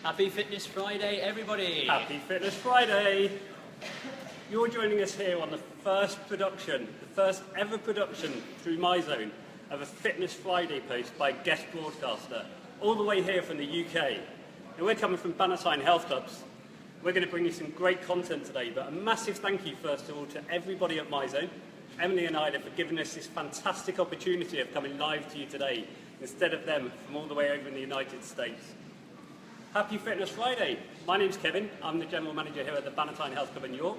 Happy Fitness Friday, everybody! Happy Fitness Friday! You're joining us here on the first ever production through Myzone of a Fitness Friday post by a guest broadcaster, all the way here from the UK. And we're coming from Bannatyne Health Clubs. We're going to bring you some great content today, but a massive thank you first of all to everybody at Myzone, Emily and Ida, for giving us this fantastic opportunity of coming live to you today, instead of them from all the way over in the United States. Happy Fitness Friday. My name's Kevin. I'm the General Manager here at the Bannatyne Health Club in York.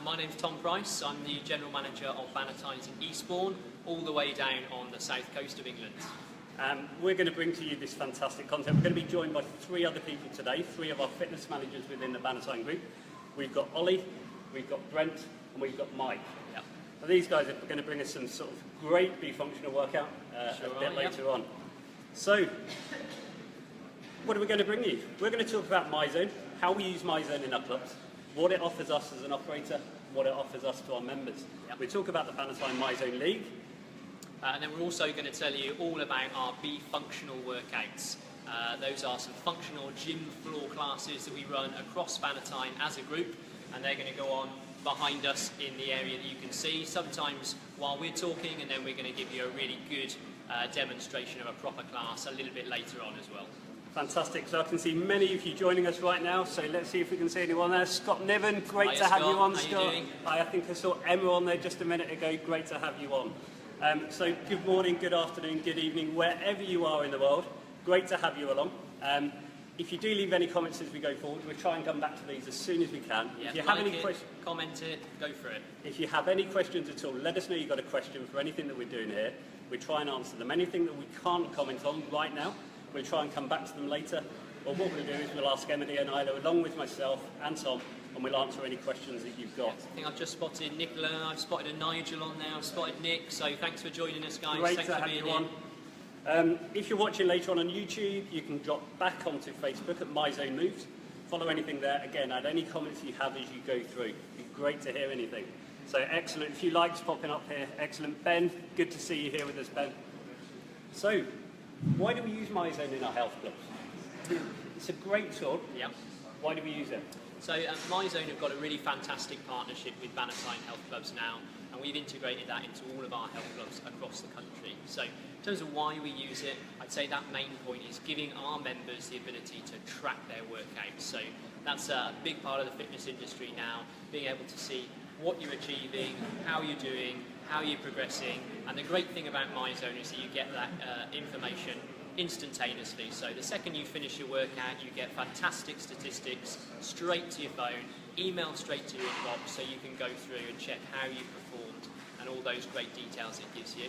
My name's Tom Price. I'm the General Manager of Bannatyne's in Eastbourne, all the way down on the south coast of England. We're going to bring to you this fantastic content. We're going to be joined by three other people today, three of our fitness managers within the Bannatyne Group. We've got Ollie, we've got Brent, and we've got Mike. Yep. So these guys are going to bring us some sort of great Be Functional workout a bit later on. So, what are we going to bring you? We're going to talk about Myzone, how we use Myzone in our clubs, what it offers us as an operator, what it offers us to our members. Yep. We talk about the Bannatyne Myzone League. And then we're also going to tell you all about our Be Functional workouts. Those are some functional gym floor classes that we run across Bannatyne as a group, and they're going to go on behind us in the area that you can see, sometimes while we're talking, and then we're going to give you a really good demonstration of a proper class a little bit later on as well. Fantastic. So I can see many of you joining us right now. So let's see if we can see anyone there. Scott Niven, great Hiya, to have Scott. you on, How Scott. you doing? I think I saw Emma on there just a minute ago. Great to have you on. So good morning, good afternoon, good evening, wherever you are in the world. Great to have you along. If you do leave any comments as we go forward, we'll try and come back to these as soon as we can. Yeah, if you have any questions, comment it, go for it. If you have any questions at all, let us know you've got a question for anything that we're doing here. We try and answer them. Anything that we can't comment on right now, we'll try and come back to them later. Or what we'll do is we'll ask Emily and Ida, along with myself and Tom, and we'll answer any questions that you've got. Yes, I think I've just spotted Nicola, I've spotted a Nigel on there, I've spotted Nick, so thanks for joining us, guys. Great thanks to for have being you on. If you're watching later on YouTube, you can drop back onto Facebook at Myzone Moves. Follow anything there. Again, add any comments you have as you go through. It'd be great to hear anything. So excellent. A few likes popping up here. Excellent. Ben, good to see you here with us, Ben. So, why do we use Myzone in our health clubs? It's a great tool. Yeah. Why do we use it? So Myzone have got a really fantastic partnership with Bannatyne Health Clubs now, and we've integrated that into all of our health clubs across the country. So in terms of why we use it, I'd say that main point is giving our members the ability to track their workouts. So that's a big part of the fitness industry now, being able to see what you're achieving, how you're doing, how you're progressing, and the great thing about Myzone is that you get that information instantaneously. So the second you finish your workout, you get fantastic statistics straight to your phone, emailed straight to your inbox, so you can go through and check how you performed and all those great details it gives you.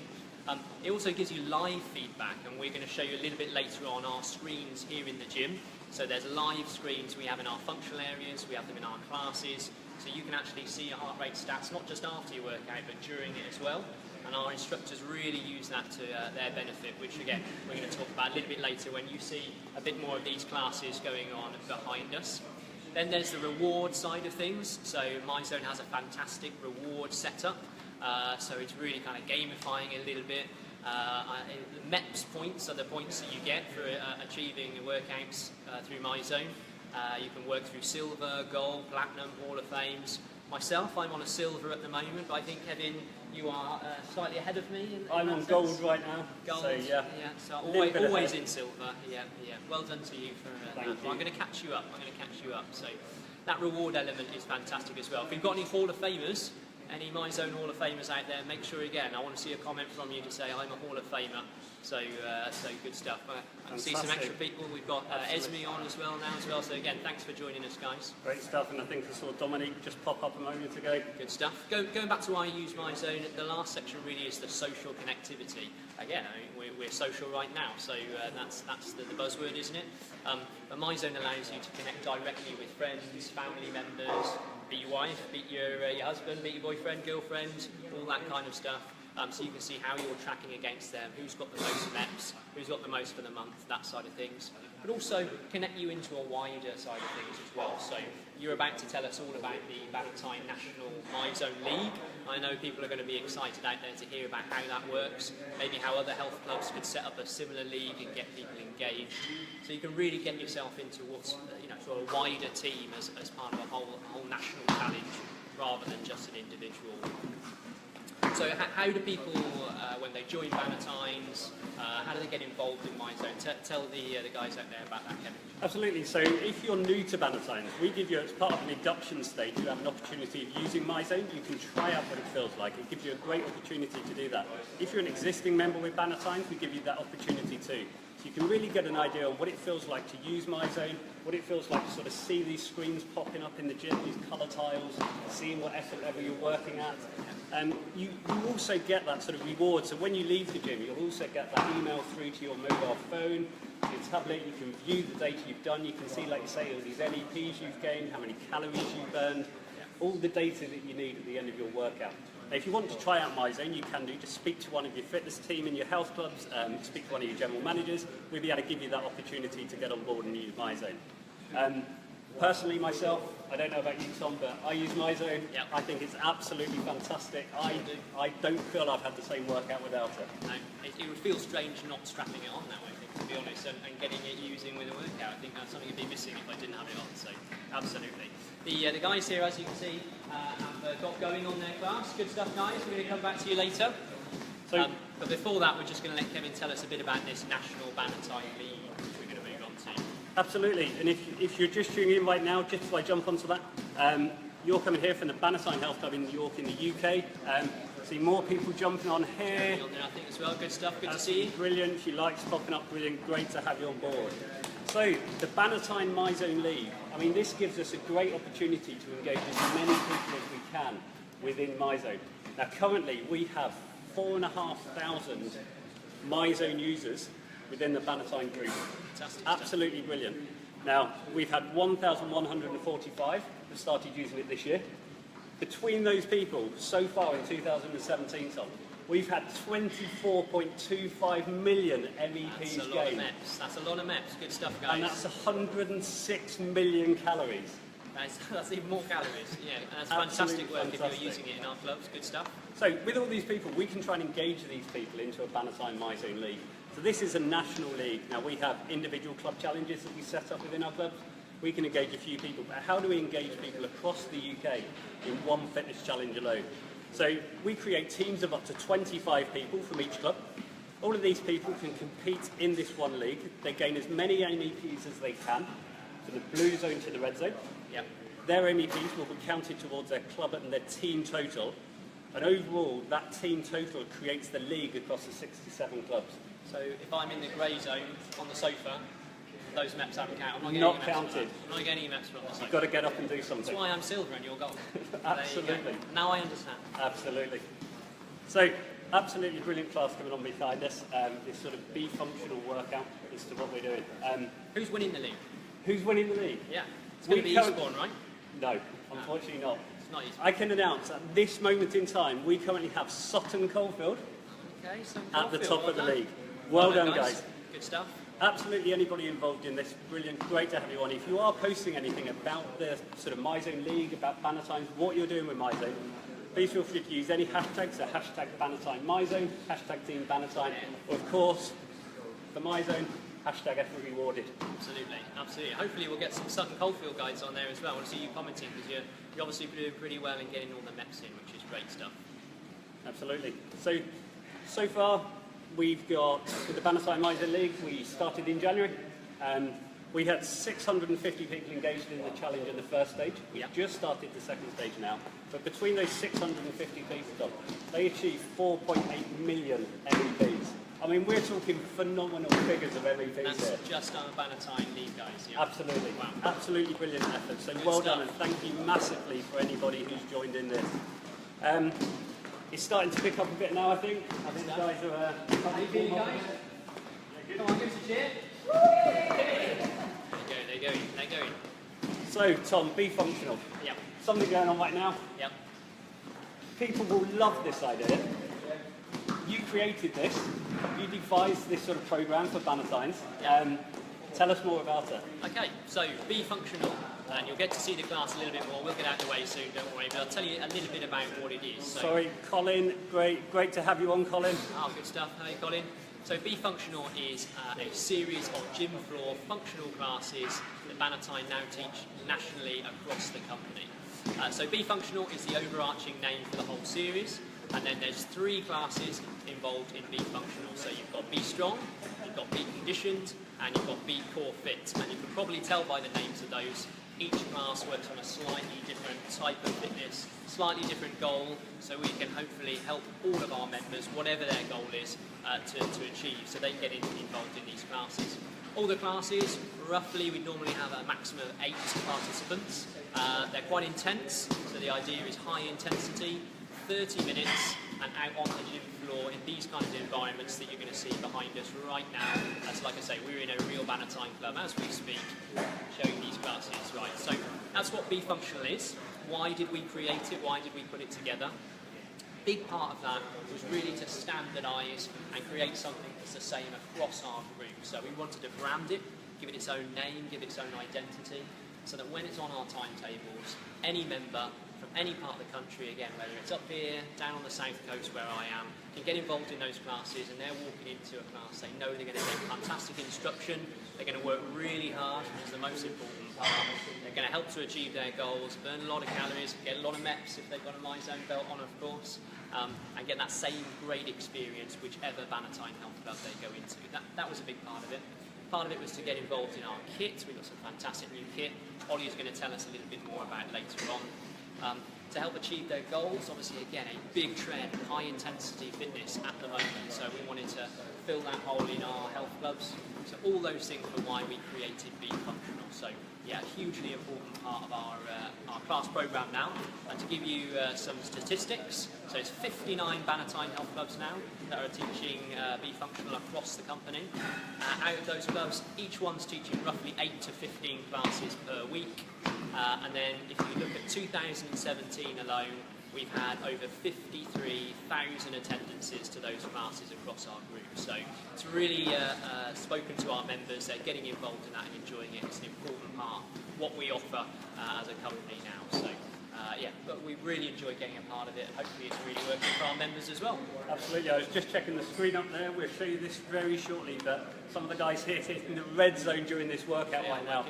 It also gives you live feedback, and we're going to show you a little bit later on our screens here in the gym. So there's live screens we have in our functional areas, we have them in our classes, so you can actually see your heart rate stats, not just after your workout, but during it as well. And our instructors really use that to their benefit, which again, we're going to talk about a little bit later when you see a bit more of these classes going on behind us. Then there's the reward side of things. So Myzone has a fantastic reward setup. So it's really kind of gamifying it a little bit. MEPS points are the points that you get for achieving workouts through Myzone. You can work through silver, gold, platinum, Hall of Fames. Myself, I'm on a silver at the moment, but I think, Kevin, you are slightly ahead of me. I'm on gold right now. Gold, so yeah. So always in silver. Yeah. Well done to you for that. Thank you. I'm going to catch you up. So that reward element is fantastic as well. If we've got any Hall of Famers, any Myzone Hall of Famers out there, make sure again, I want to see a comment from you to say I'm a Hall of Famer. So good stuff. I can see some extra people. We've got Esme on as well now. So again, thanks for joining us, guys. Great stuff, and I think I saw Dominique just pop up a moment ago. Good stuff. Going back to why I use Myzone, the last section really is the social connectivity. Again, I mean, we're social right now, so that's the buzzword, isn't it? But Myzone allows you to connect directly with friends, family members, meet your wife, meet your husband, meet your boyfriend, girlfriend, all that kind of stuff. so you can see how you're tracking against them, who's got the most reps, who's got the most for the month, that side of things. But also connect you into a wider side of things as well. So you're about to tell us all about the Bannatyne National Myzone League. I know people are going to be excited out there to hear about how that works, maybe how other health clubs could set up a similar league and get people engaged. So you can really get yourself into what's, sort of a wider team as part of a whole national challenge rather than just an individual. So how do people, when they join Bannatynes, how do they get involved in Myzone? Tell the guys out there about that, Kevin. Absolutely. So if you're new to Bannatynes, we give you, as part of an induction stage, you have an opportunity of using Myzone. You can try out what it feels like. It gives you a great opportunity to do that. If you're an existing member with Bannatynes, we give you that opportunity too. So you can really get an idea of what it feels like to use Myzone, what it feels like to sort of see these screens popping up in the gym, these colour tiles, seeing what effort level you're working at. And you also get that sort of reward. So when you leave the gym, you'll also get that email through to your mobile phone, to your tablet. You can view the data you've done. You can see, like you say, all these MEPs you've gained, how many calories you've burned, all the data that you need at the end of your workout. Now, if you want to try out Myzone, you can do. Just speak to one of your fitness team in your health clubs, speak to one of your general managers. We'll be able to give you that opportunity to get on board and use Myzone. Personally, myself, I don't know about you, Tom, but I use Myzone. Yep. I think it's absolutely fantastic. I don't feel I've had the same workout without it. No, it would feel strange not strapping it on that way, I think, to be honest, and getting it using with a workout. I think that's something I'd be missing if I didn't have it on, so absolutely. The guys here, as you can see, have got going on their class. Good stuff, guys. We're going to come back to you later. So, but before that, we're just going to let Kevin tell us a bit about this National Bannatyne League, which we're going to move on to. absolutely. And if you're just tuning in right now, just before I jump onto that, you're coming here from the Bannatyne Health Club in New York in the UK. See more people jumping on here. On there, I think, as well. Good stuff. Good to see you. Brilliant. Your likes popping up. Brilliant. Great to have you on board. So, the Bannatyne Myzone League, I mean, this gives us a great opportunity to engage as many people as we can within Myzone. Now, currently, we have 4,500 Myzone users within the Bannatyne Group. Fantastic. Absolutely brilliant. Now, we've had 1,145 who started using it this year. Between those people, so far in 2017, Tom, we've had 24.25 million MEPs That's a lot gained. of MEPs. That's a lot of MEPs. Good stuff, guys. And that's 106 million calories. That's even more calories. Yeah, and that's Absolutely fantastic work if fantastic. you're using it in our clubs. Good stuff. So with all these people, we can try and engage these people into a Bannatyne Myzone League. So this is a national league. Now we have individual club challenges that we set up within our clubs. We can engage a few people, but how do we engage people across the UK in one fitness challenge alone? So we create teams of up to 25 people from each club. All of these people can compete in this one league. They gain as many MEPs as they can, from the blue zone to the red zone. Yep. Their MEPs will be counted towards their club and their team total. And overall, that team total creates the league across the 67 clubs. So if I'm in the grey zone on the sofa, those MEPs haven't counted. I'm Not counted. I'm not getting any MEPs from the sofa. You've got to get up and do something. That's why I'm silver and you're gold. Absolutely. There you go. Now I understand. Absolutely. So, absolutely brilliant class coming on behind us. This sort of be functional workout as to what we're doing. Who's winning the league? Who's winning the league? Yeah. It's going to be Eastbourne, right? No, unfortunately not. It's not Eastbourne. I can announce at this moment in time, we currently have Sutton Coldfield Okay, so at the top of the done. league. Well done, guys. Good stuff. Absolutely anybody involved in this, brilliant, great to have you on. If you are posting anything about the sort of Myzone League, about Bannatyne, what you're doing with Myzone, please feel free to use any hashtags, so hashtag Bannatyne Myzone, hashtag Team Bannatyne, or of course, the Myzone, hashtag effort rewarded. Absolutely, absolutely. Hopefully we'll get some Sutton Coldfield guys on there as well. I want to see you commenting because you're obviously doing pretty well in getting all the MEPs in, which is great stuff. Absolutely. So far, we've got, with the Bannatyne Myzone League, we started in January. We had 650 people engaged in the challenge in the first stage. We've just started the second stage now. But between those 650 people, they achieved 4.8 million MEPs. I mean, we're talking phenomenal figures of MEPs here. That's just our Bannatyne League guys, yeah? Absolutely. Wow. Absolutely brilliant effort. So Good well stuff. done, and thank you massively for anybody who's joined in this. It's starting to pick up a bit now, I think. I think the guys are... How you feeling, guys? Come on, give us a cheer. They're going. So, Tom, be functional. Yep. Something going on right now. Yep. People will love this idea. created this. You devised this sort of program for Bannatynes. Tell us more about it. Okay, so be functional, and you'll get to see the class a little bit more. We'll get out of the way soon, don't worry, but I'll tell you a little bit about what it is. So, sorry, Colin, great to have you on, Colin. Oh, good stuff. Hey, Colin. So Be Functional is a series of gym floor functional classes that Bannatyne now teach nationally across the company. So Be Functional is the overarching name for the whole series, and then there's 3 classes involved in Be Functional. So you've got Be Strong, you've got Be Conditioned, and you've got Be Core Fit. And you can probably tell by the names of those, each class works on a slightly different type of fitness, slightly different goal, so we can hopefully help all of our members, whatever their goal is, to achieve, so they get involved in these classes. All the classes, roughly, we normally have a maximum of 8 participants. They're quite intense, so the idea is high intensity, 30 minutes, and out on the gym floor in these kinds of environments that you're going to see behind us right now. That's like I say, we're in a real Bannatyne club as we speak, showing these classes, right? So that's what Be Functional is. Why did we create it? Why did we put it together? Big part of that was really to standardise and create something that's the same across our group. So we wanted to brand it, give it its own name, give it its own identity, so that when it's on our timetables, any member from any part of the country, again, whether it's up here, down on the south coast where I am, can get involved in those classes, and they're walking into a class, they know they're going to get fantastic instruction, they're going to work really hard, which is the most important part, they're going to help to achieve their goals, burn a lot of calories, get a lot of MEPs if they've got a Myzone belt on, of course, and get that same great experience whichever Bannatyne Health Club they go into. That was a big part of it. Part of it was to get involved in our kit. We've got some fantastic new kit. Ollie is going to tell us a little bit more about later on. To help achieve their goals, obviously, again, a big trend, high-intensity fitness at the moment. So we wanted to fill that hole in our health clubs. So all those things were why we created Be Functional. So yeah, hugely important part of our class program now. And to give you some statistics, so it's 59 Bannatyne health clubs now that are teaching Be Functional across the company. Out of those clubs, each one's teaching roughly 8 to 15 classes per week. And then if you look at 2017 alone, we've had over 53,000 attendances to those classes across our group. So it's really spoken to our members. They're getting involved in that and enjoying it. It's an important part of what we offer as a company now. So yeah, but we really enjoy getting a part of it. Hopefully it's really working for our members as well. Absolutely. I was just checking the screen up there. We'll show you this very shortly, but some of the guys here in the red zone during this workout right now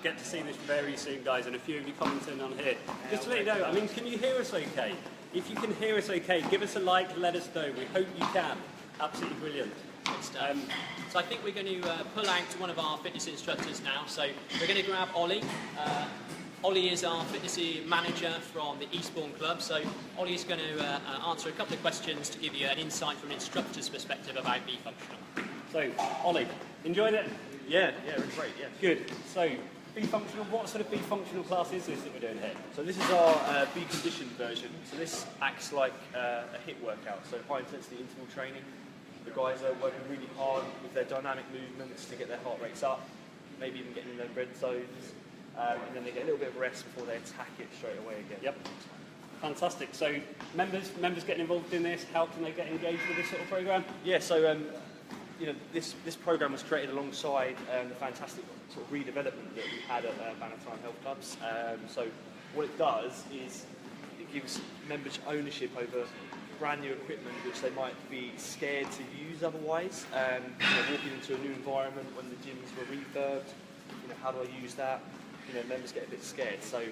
get to see this very soon, guys, and a few of you commenting on here. Just to let you know, I mean, can you hear us okay? If you can hear us okay, give us a like, let us know. We hope you can. Absolutely brilliant. Good stuff. So I think we're going to pull out one of our fitness instructors now. So we're going to grab Ollie. Ollie is our fitness manager from the Eastbourne Club, so Ollie is going to answer a couple of questions to give you an insight from an instructor's perspective about Be Functional. So, Ollie, enjoyed it? Yeah, it was great, yeah. Good. So, Be Functional, what sort of Be Functional class is this that we're doing here? So this is our Be Conditioned version. So this acts like a HIIT workout, so high intensity interval training. The guys are working really hard with their dynamic movements to get their heart rates up, maybe even getting in their red zones. And then they get a little bit of rest before they attack it straight away again. Yep. Fantastic. So members getting involved in this, how can they get engaged with this sort of program? Yeah, so you know, this program was created alongside the fantastic sort of redevelopment that we had at Bannatyne Health Clubs. So what it does is it gives members ownership over brand new equipment which they might be scared to use otherwise. You know, walking into a new environment when the gyms were refurbed, you know, how do I use that? You know, members get a bit scared. So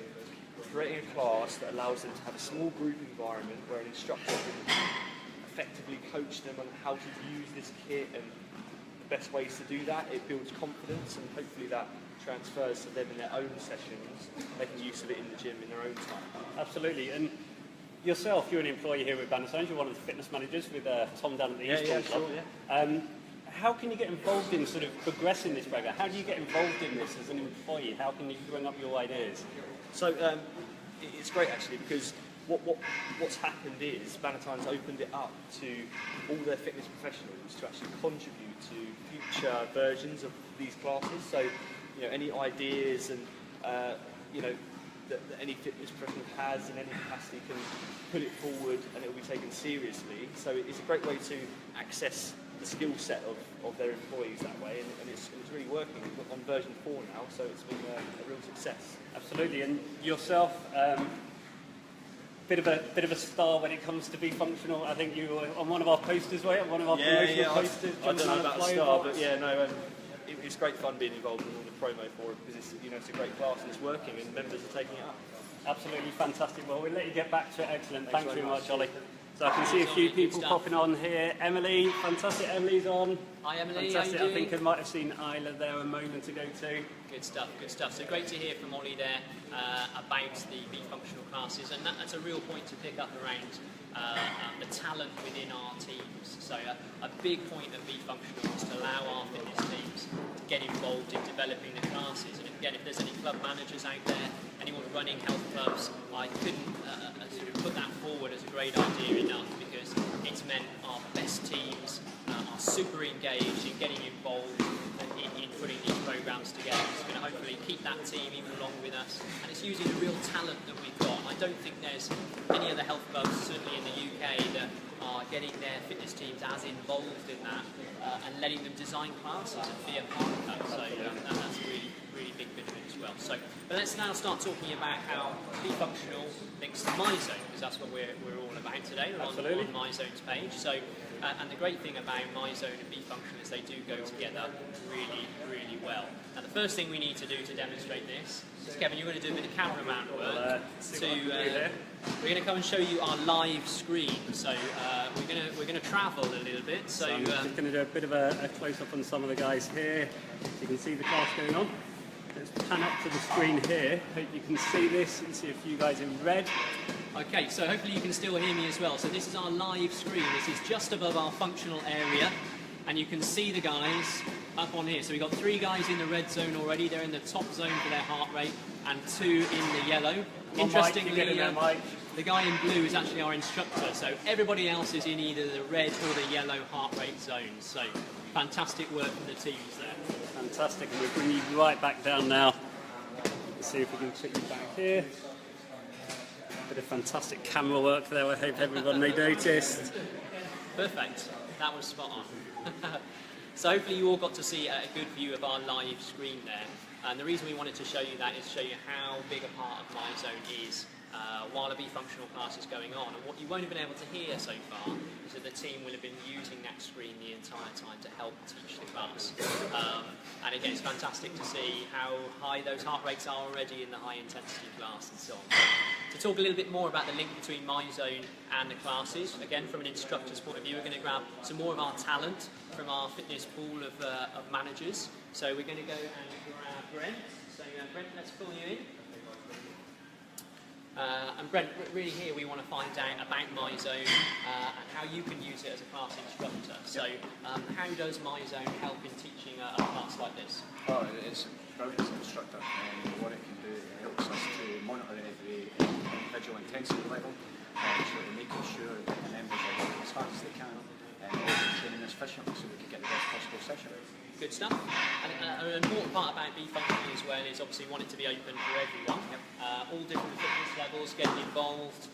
creating a class that allows them to have a small group environment where an instructor can effectively coach them on how to use this kit and the best ways to do that. It builds confidence, and hopefully that transfers to them in their own sessions, making use of it in the gym in their own time. Absolutely. And yourself, you're an employee here with Bannatyne. You're one of the fitness managers with Tom down at the Eastbourne Club. Sure, yeah. How can you get involved in sort of progressing this program? How do you get involved in this as an employee? How can you bring up your ideas? So it's great actually, because what's happened is Bannatyne's opened it up to all their fitness professionals to actually contribute to future versions of these classes. So you know, any ideas and you know, that any fitness professional has in any capacity can put it forward and it will be taken seriously. So it's a great way to access the skill set of their employees that way, and it's really working. We're on version 4 now, so it's been a real success. Absolutely, and yourself, bit of a star when it comes to Be Functional. I think you were on one of our posters, right? On one of our promotional posters. I don't know about a star, but yeah, no, it's great fun being involved in all the promo for it because it's a great class and it's working and members are taking it up. Absolutely fantastic. Well, we'll let you get back to it. Excellent. Thanks very much, Ollie. So I can see a few people popping on here. Emily, fantastic. Emily's on. Hi, Emily. Fantastic. I think I might have seen Isla there a moment ago too. Good stuff, good stuff. So great to hear from Ollie there about the Be Functional classes, and that's a real point to pick up around the talent within our teams. So a big point of Be Functional is to allow our fitness teams to get involved in developing the classes. And again, if there's any club managers out there, anyone running health clubs, I couldn't sort of put that forward as a great idea enough, because it's meant our best teams are super engaged in getting involved in putting these programs together. It's going to hopefully keep that team even along with us, and it's using the real talent that we've got. I don't think there's any other health clubs, certainly in the UK, that are getting their fitness teams as involved in that and letting them design classes and be a part of that. So that's a really big benefit as well. So, but let's now start talking about how Be Functional links to Myzone, because that's what we're all about today. We're on Myzone's page. So, and the great thing about Myzone and Be Functional is they do go together really well. Now, the first thing we need to do to demonstrate this is, Kevin, you're going to do a bit of cameraman work. We're going to come and show you our live screen. So we're going to travel a little bit. So I'm just going to do a bit of a close up on some of the guys here. You can see the class going on. Let's pan up to the screen here. Hope you can see this. You can see a few guys in red. Okay, so hopefully you can still hear me as well. So this is our live screen. This is just above our functional area, and you can see the guys up on here. So we've got 3 guys in the red zone already. They're in the top zone for their heart rate, and 2 in the yellow. Interestingly, the guy in blue is actually our instructor. So everybody else is in either the red or the yellow heart rate zones. So fantastic work from the teams there. Fantastic, and we'll bring you right back down now. Let's see if we can check you back here. Bit of fantastic camera work there, I hope everyone noticed. Perfect, that was spot on. So hopefully you all got to see a good view of our live screen there. And the reason we wanted to show you that is to show you how big a part of Myzone is while a Be Functional class is going on. And what you won't have been able to hear so far is that the team will have been using that screen the entire time to help teach the class. And again, it's fantastic to see how high those heart rates are already in the high intensity class and so on. To talk a little bit more about the link between Myzone and the classes, again, from an instructor's point of view, we're going to grab some more of our talent from our fitness pool of managers. So we're going to go and grab Brent. So Brent, let's pull you in. And Brent, really here we want to find out about Myzone and how you can use it as a class instructor. So how does Myzone help in teaching a class like this? Oh, it's brilliant as an instructor. What it can do, it helps us to monitor every individual intensity level, making sure that the members are working as hard as they can and also training as efficiently so we can get the best possible session. Good stuff. And an important part about Be Functional as well is obviously want it to be open for everyone. All different fitness levels getting involved,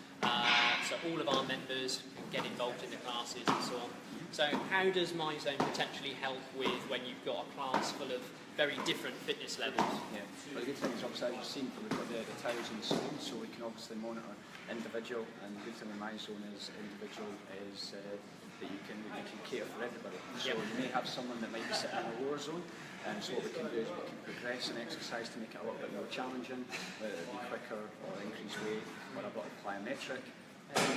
so all of our members can get involved in the classes and so on. So how does Myzone potentially help with when you've got a class full of very different fitness levels? Yeah, but the good thing is obviously as you've seen, we've got the tiles on the screen, so we can obviously monitor individual, and the good thing with Myzone is individual is that you can cater for everybody. So you may have someone that might be sitting in a lower zone, and so what we can do is we can progress an exercise to make it a little bit more challenging, whether it be quicker or increase weight or a bit of plyometric,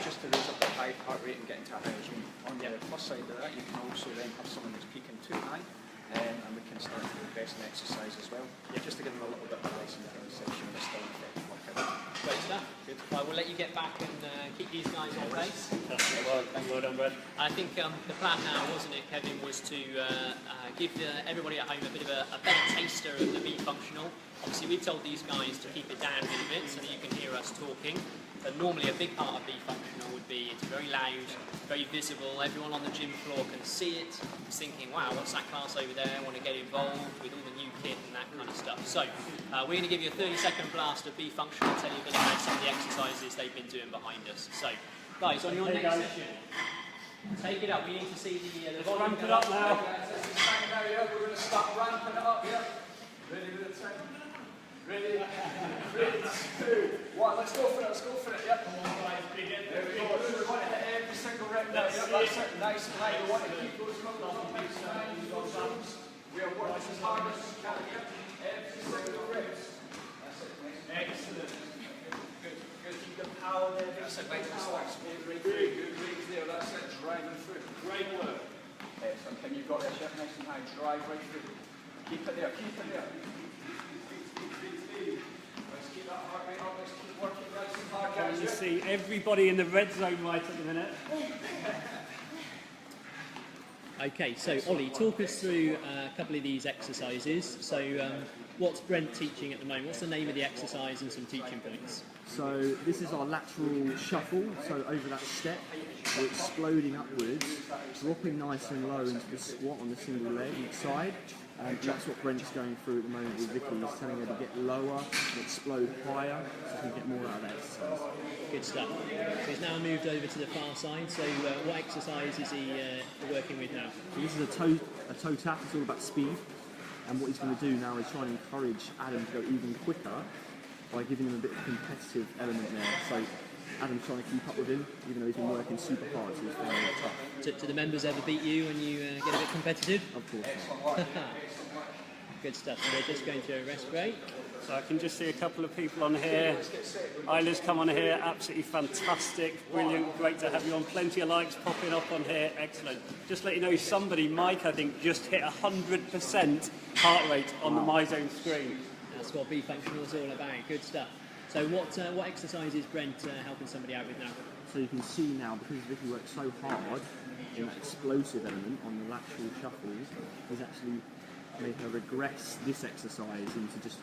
just to raise up the high heart rate and get into a higher zone. On the plus side of that, you can also then have someone who's peaking too high, and we can start to progress an exercise as well, just to give them a little bit of ice in the session, but still an effective workout. Great stuff. Good. Well, we'll let you get back and keep these guys on pace. Well done, Brad. I think the plan now, wasn't it, Kevin, was to give everybody at home a bit of a better taster of the Be Functional. Obviously, we've told these guys to keep it down a little bit so that you can hear us talking. But normally a big part of B functional would be it's very loud, very visible, everyone on the gym floor can see it, is thinking, wow, what's that class over there, I want to get involved with all the new kit and that kind of stuff. So we're going to give you a 30-second blast of B functional, tell you a bit about some of the exercises they've been doing behind us. So guys, on your next session, take it up, we need to see the volume. Ramp it up now. We're going to start ramping it up here. Ready with the time? Ready? 3, 2, 1. Let's go for it, Yep. Come on, guys, big in. There we go. We want to hit every single rep now. Yep, that's it. Nice and high. We want to keep those coming off nice and high. We are working as hard as we can. Yep. Every single reps. That's it. Excellent. Good. Keep the power there. That's it. Right to the start. Right through. Good range there. That's it. Driving through. Great work. Excellent. Can you got this? Yep. Nice and high. Drive right through. Keep it there. Keep it there. Let's keep that heart rate up. Let's keep working nice and hard, guys. Can you see everybody in the red zone right at the minute? Okay, so Ollie, talk us through a couple of these exercises. So what's Brent teaching at the moment? What's the name of the exercise and some teaching points? So this is our lateral shuffle, so over that step, we're exploding upwards, dropping nice and low into the squat on the single leg each side. And that's what Brent's going through at the moment with Vicky. He's telling her to get lower and explode higher so she can get more out of that exercise. Good stuff. So he's now moved over to the far side. So what exercise is he working with now? So this is a toe tap. It's all about speed. And what he's going to do now is try and encourage Adam to go even quicker by giving him a bit of competitive element there. So Adam's trying to keep up with him, even though he's been working super hard, so he's finding it tough. Do the members ever beat you when you get a bit competitive? Of course not. Good stuff. So they're just going to a rest break. So I can just see a couple of people on here. Isla's come on here, absolutely fantastic, brilliant, great to have you on. Plenty of likes popping up on here, excellent. Just let you know, somebody, Mike, I think, just hit 100% heart rate on the Myzone screen. That's what B functional is all about. Good stuff. So what exercise is Brent helping somebody out with now? So you can see now, because Vicky works so hard in that explosive element on the lateral shuffles, he's actually made her regress this exercise into just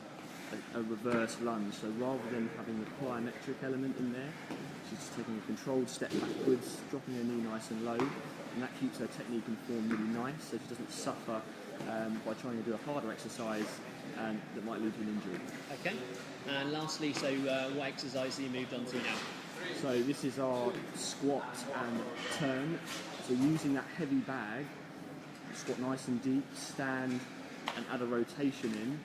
a reverse lunge. So rather than having the plyometric element in there, she's just taking a controlled step backwards, dropping her knee nice and low, and that keeps her technique and form really nice, so she doesn't suffer by trying to do a harder exercise and that might lead to an injury. Okay. And lastly, so what exercise have you moved on to now? So this is our squat and turn. So using that heavy bag, squat nice and deep, stand and add a rotation in,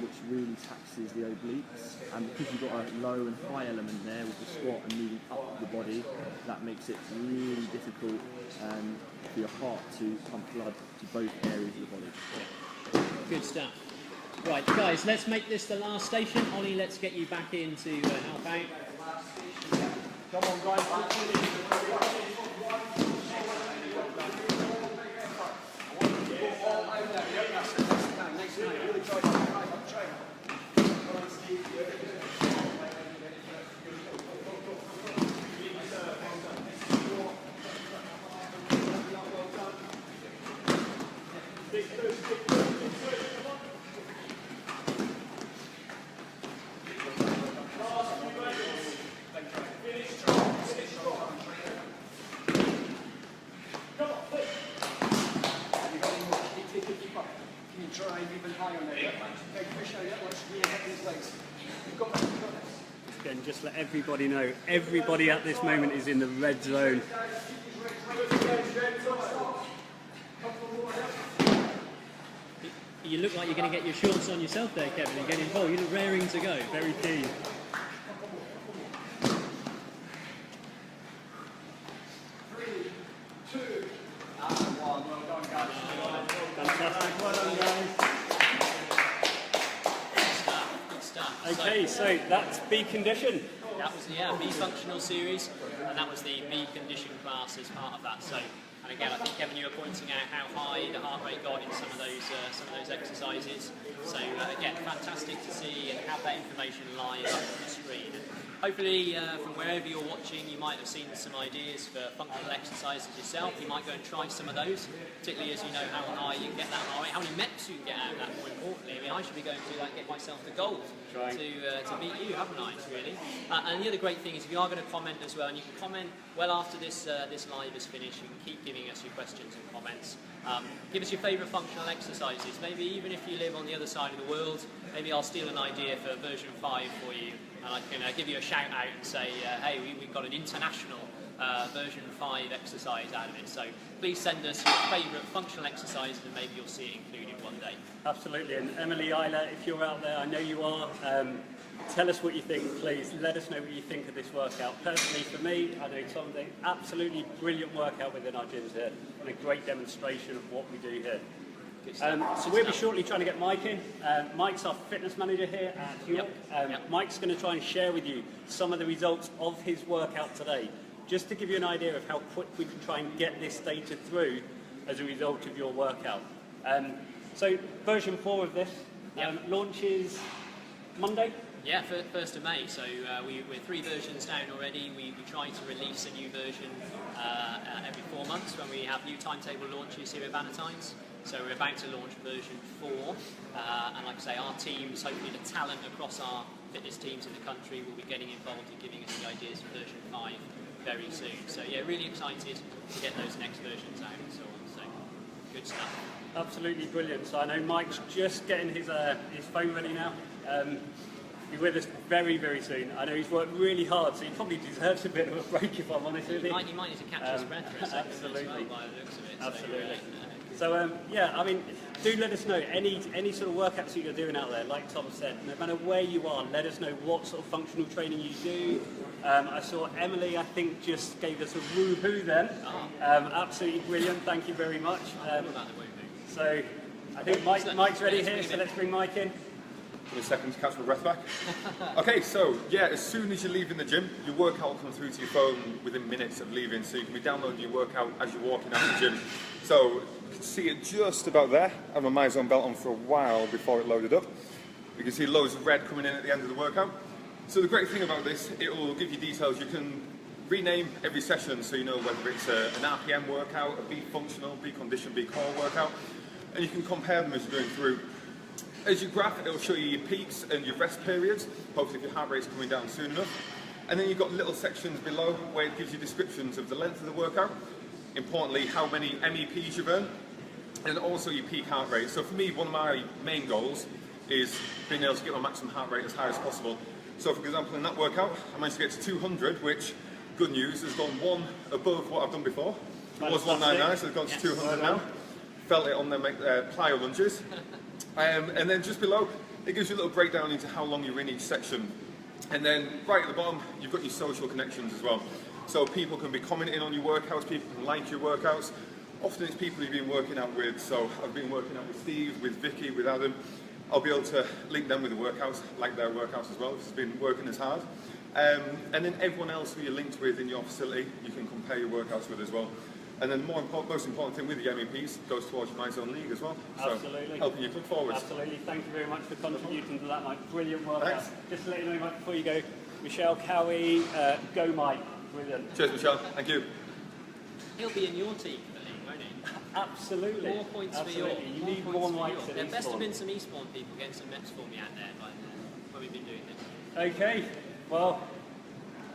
which really taxes the obliques. And because you've got a low and high element there with the squat and moving up the body, that makes it really difficult for your heart to pump blood to both areas of the body. Good stuff. Right, guys, let's make this the last station. Ollie, let's get you back in to help out. Come on, guys. Drive even higher on there. Big push out, let's really hit these legs. You've got this. Again, just let everybody know, everybody at this moment is in the red zone. You look like you're going to get your shorts on yourself there, Kevin, and get involved. You look raring to go. Very keen. 3, 2, and 1. Well done, guys. Fantastic, well done, guys. Good stuff. Okay, so that's B condition. That was the B functional series, and that was the B condition class as part of that. So And again, I think Kevin, you were pointing out how high the heart rate got in some of those exercises. So again, fantastic to see and have that information live up on the screen. Hopefully, from wherever you're watching, you might have seen some ideas for functional exercises yourself. You might go and try some of those, particularly as you know how high you can get that heart rate, how many MEPs you can get out of that, more importantly. I mean, I should be going to that, get myself the gold to beat you, haven't I, really? And the other great thing is if you are going to comment as well, and you can comment well after this live is finished, you can keep giving us your questions and comments. Give us your favourite functional exercises. Maybe even if you live on the other side of the world, maybe I'll steal an idea for version 5 for you, and I can give you a shout out and say, hey, we've got an international version 5 exercise out of it. So please send us your favourite functional exercises and maybe you'll see it included one day. Absolutely, and Emily, Isla, if you're out there, I know you are, tell us what you think, please. Let us know what you think of this workout. Personally, for me, I know Tom's an absolutely brilliant workout within our gyms here, and a great demonstration of what we do here. So we'll be shortly trying to get Mike in. Mike's our fitness manager here at York. Mike's going to try and share with you some of the results of his workout today, just to give you an idea of how quick we can try and get this data through as a result of your workout. So version 4 of this launches Monday? Yeah, 1st of May, so we're 3 versions down already. We try to release a new version every 4 months when we have new timetable launches here at Bannatyne's. So we're about to launch version 4, and like I say, our teams, hopefully the talent across our fitness teams in the country will be getting involved in giving us the ideas for version 5 very soon. So yeah, really excited to get those next versions out and so on, so good stuff. Absolutely brilliant. So I know Mike's just getting his phone ready now. Be with us very, very soon. I know he's worked really hard, so he probably deserves a bit of a break if I'm honest with you. He might need to catch his breath for a second absolutely. as well by the looks of it. Absolutely. So yeah, I mean, do let us know any sort of workouts that you're doing out there. Like Tom said, no matter where you are, let us know what sort of functional training you do. I saw Emily, I think, just gave us a woohoo then. Absolutely brilliant. Thank you very much. So I think Mike's ready here, so let's bring Mike in. Give me a second to catch my breath back. Okay, so yeah, as soon as you're leaving the gym, your workout will come through to your phone within minutes of leaving, so you can be downloading your workout as you're walking out the gym. So you can see it just about there. I had my Myzone belt on for a while before it loaded up. You can see loads of red coming in at the end of the workout. So the great thing about this, it will give you details. You can rename every session so you know whether it's an RPM workout, a B functional, B condition, B core workout, and you can compare them as you're going through. As you graph, it'll show you your peaks and your rest periods, hopefully if your heart rate's coming down soon enough. And then you've got little sections below where it gives you descriptions of the length of the workout, importantly how many MEPs you've earned, and also your peak heart rate. So for me, one of my main goals is being able to get my maximum heart rate as high as possible. So for example, in that workout, I managed to get to 200, which, good news, has gone one above what I've done before. It was 199, so it's gone to 200 now. Felt it on the plyo lunges. And then just below, it gives you a little breakdown into how long you're in each section. And then right at the bottom, you've got your social connections as well. So people can be commenting on your workouts, people can like your workouts. Often it's people you've been working out with, so I've been working out with Steve, with Vicky, with Adam. I'll be able to link them with the workouts, like their workouts as well, because it's been working as hard. And then everyone else who you're linked with in your facility, you can compare your workouts with as well. And then the most important thing with the MEPs goes towards your Myzone League as well. Absolutely. So helping you click forward. Absolutely. Thank you very much for contributing to that, Mike. Brilliant workout. Thanks. Just to let you know, Mike, before you go, Michelle, Cowie, go Mike. Brilliant. Cheers, Michelle. Thank you. He'll be in your team, I think, won't he? Absolutely. More points Absolutely. for your. You need more Mikes in There must have Eastbourne. been some Eastbourne people getting some MEPs for me out there when we've been doing this. Okay. Well,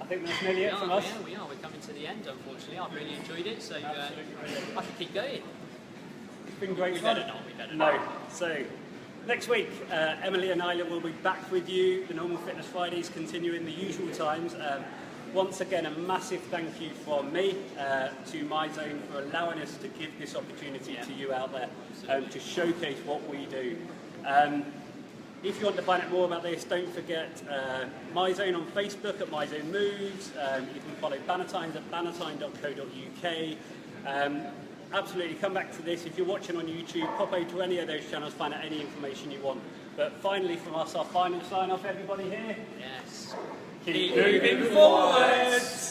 I think that's nearly it from us. We are. We're coming to the end, unfortunately. I've really enjoyed it, so I should keep going. It's been great We fun. better not. We better No. not. So, next week, Emily and Isla will be back with you. The normal Fitness Fridays continue in the usual times. Once again, a massive thank you from me to Myzone for allowing us to give this opportunity to you out there to showcase what we do. If you want to find out more about this, don't forget Myzone on Facebook at Myzone Moves. You can follow Bannatyne at bannatyne.co.uk. Absolutely, come back to this. If you're watching on YouTube, pop over to any of those channels, find out any information you want. But finally, from us, our final sign-off, everybody here. Yes. Keep moving forwards!